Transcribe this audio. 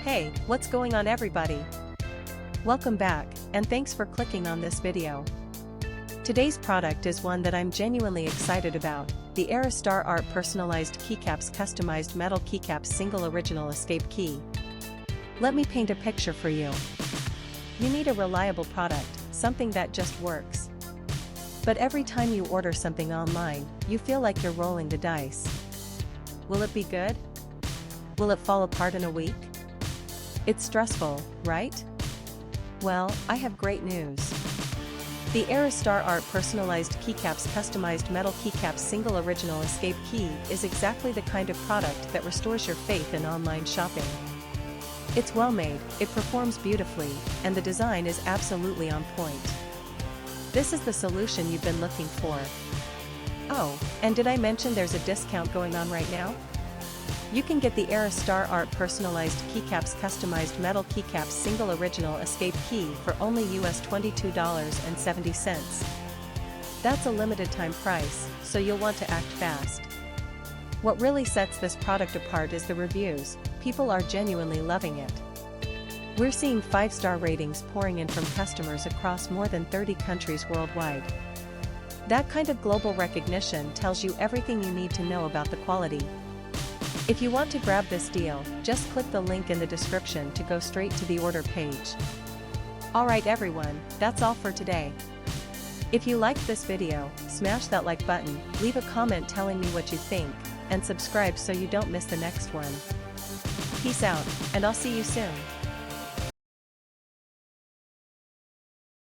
Hey, what's going on everybody? Welcome back, and thanks for clicking on this video. Today's product is one that I'm genuinely excited about, the Aerostar Art Personalized Keycaps Customized Metal Keycaps Single Original Escape Key. Let me paint a picture for you. You need a reliable product, something that just works. But every time you order something online, you feel like you're rolling the dice. Will it be good? Will it fall apart in a week? It's stressful, right? Well, I have great news. The Aerostar Art Personalized Keycaps Customized Metal Keycaps Single Original Escape Key is exactly the kind of product that restores your faith in online shopping. It's well made, it performs beautifully, and the design is absolutely on point. This is the solution you've been looking for. Oh, and did I mention there's a discount going on right now? You can get the Aerostar Art Personalized Keycaps Customized Metal Keycaps Single Original Escape Key for only US $22.70. That's a limited time price, so you'll want to act fast. What really sets this product apart is the reviews. People are genuinely loving it. We're seeing 5-star ratings pouring in from customers across more than 30 countries worldwide. That kind of global recognition tells you everything you need to know about the quality. If you want to grab this deal, just click the link in the description to go straight to the order page. Alright everyone, that's all for today. If you liked this video, smash that like button, leave a comment telling me what you think, and subscribe so you don't miss the next one. Peace out, and I'll see you soon.